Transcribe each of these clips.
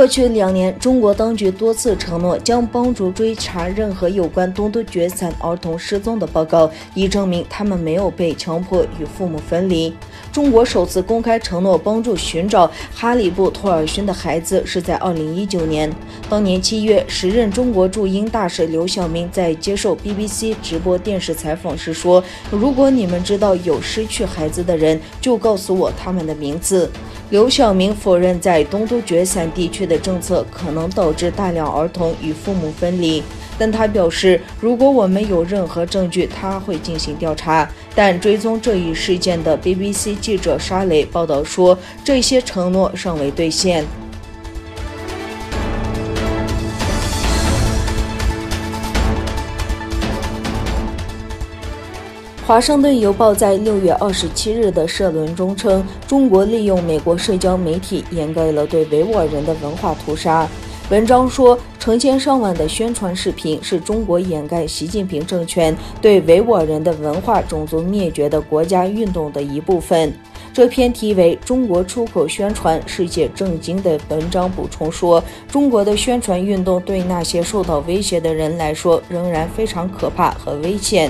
过去2年，中国当局多次承诺将帮助追查任何有关东突厥散儿童失踪的报告，以证明他们没有被强迫与父母分离。中国首次公开承诺帮助寻找哈里布·托尔逊的孩子是在2019年。当年7月，时任中国驻英大使刘晓明在接受 BBC 直播电视采访时说：“如果你们知道有失去孩子的人，就告诉我他们的名字。”刘晓明否认在东突厥散地区的政策可能导致大量儿童与父母分离，但他表示，如果我们有任何证据，他会进行调查。但追踪这一事件的 BBC 记者沙雷报道说，这些承诺尚未兑现。华盛顿邮报在6月27日的社论中称，中国利用美国社交媒体掩盖了对维吾尔人的文化屠杀。文章说，成千上万的宣传视频是中国掩盖习近平政权对维吾尔人的文化种族灭绝的国家运动的一部分。这篇题为《中国出口宣传世界震惊》的文章补充说，中国的宣传运动对那些受到威胁的人来说仍然非常可怕和危险。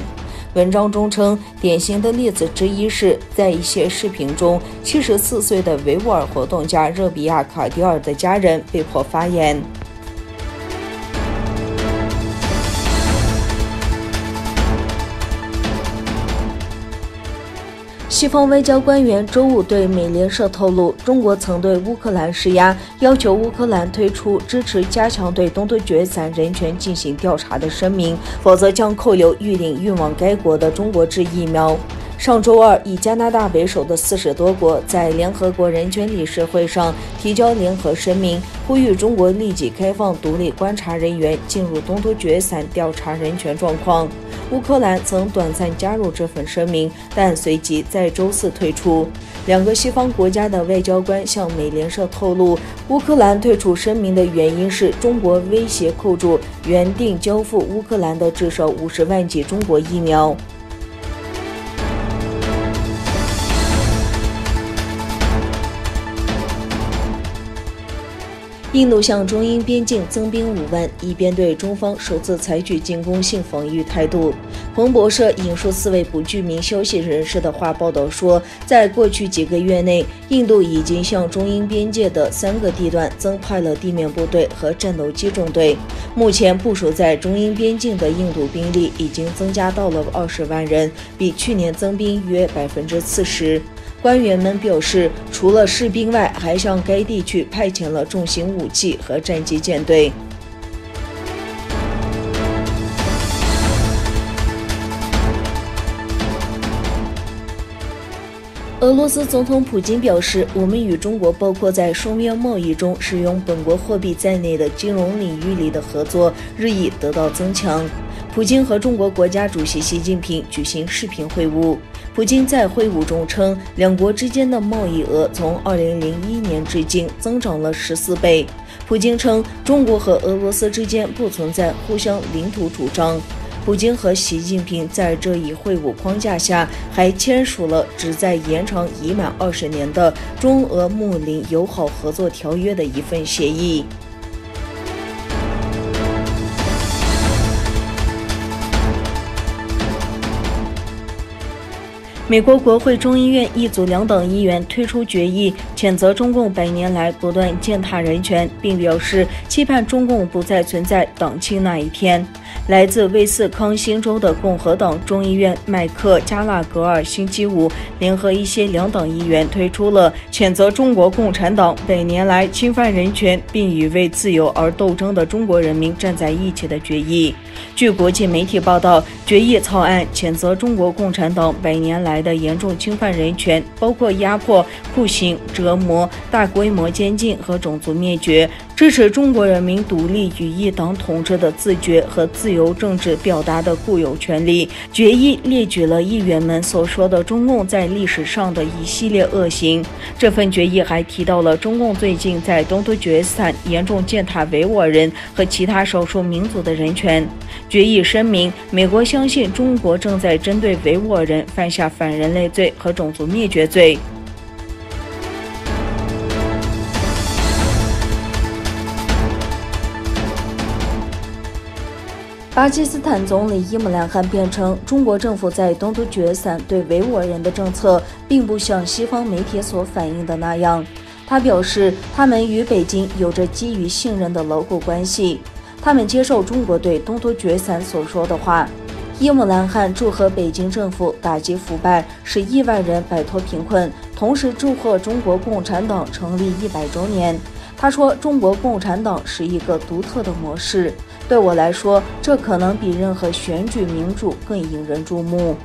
文章中称，典型的例子之一是在一些视频中，74岁的维吾尔活动家热比亚·卡迪尔的家人被迫发言。西方外交官员周五对美联社透露，中国曾对乌克兰施压，要求乌克兰推出支持加强对东突厥散人权进行调查的声明，否则将扣留预定运往该国的中国制疫苗。上周二，以加拿大为首的40多国在联合国人权理事会上提交联合声明，呼吁中国立即开放独立观察人员进入东突厥散调查人权状况。乌克兰曾短暂加入这份声明，但随即在周四退出。2个西方国家的外交官向美联社透露，乌克兰退出声明的原因是中国威胁扣住原定交付乌克兰的至少50万剂中国疫苗。印度向中印边境增兵5万，以便对中方首次采取进攻性防御态度。彭博社引述4位不具名消息人士的话报道说，在过去几个月内，印度已经向中印边界的3个地段增派了地面部队和战斗机中队。目前部署在中印边境的印度兵力已经增加到了20万人，比去年增兵约40%。官员们表示，除了士兵外，还向该地区派遣了重型武器和战机舰队。俄罗斯总统普京表示，我们与中国包括在双边贸易中使用本国货币在内的金融领域里的合作日益得到增强。普京和中国国家主席习近平举行视频会晤。普京在会晤中称，两国之间的贸易额从2001年至今增长了14倍。普京称，中国和俄罗斯之间不存在互相领土主张。普京和习近平在这一会晤框架下还签署了旨在延长已满20年的中俄睦邻友好合作条约的一份协议。美国国会众议院一组2党议员推出决议，谴责中共100年来不断践踏人权，并表示期盼中共不再存在党庆那一天。来自威斯康星州的共和党众议院麦克加拉格尔星期五联合一些2党议员推出了谴责中国共产党100年来侵犯人权，并与为自由而斗争的中国人民站在一起的决议。据国际媒体报道，决议草案谴责中国共产党100年来的严重侵犯人权，包括压迫、酷刑、折磨、大规模监禁和种族灭绝，支持中国人民独立与一党统治的自觉和自由政治表达的固有权利。决议列举了议员们所说的中共在历史上的一系列恶行。这份决议还提到了中共最近在东突厥散严重践踏维吾尔人和其他少数民族的人权。决议声明，美国相信中国正在针对维吾尔人犯下反人类罪和种族灭绝罪。巴基斯坦总理伊姆兰汗辩称，中国政府在东突厥散对维吾尔人的政策，并不像西方媒体所反映的那样。他表示，他们与北京有着基于信任的牢固关系，他们接受中国对东突厥散所说的话。伊姆兰汗祝贺北京政府打击腐败，使亿万人摆脱贫困，同时祝贺中国共产党成立100周年。他说，中国共产党是一个独特的模式，对我来说，这可能比任何选举民主更引人注目。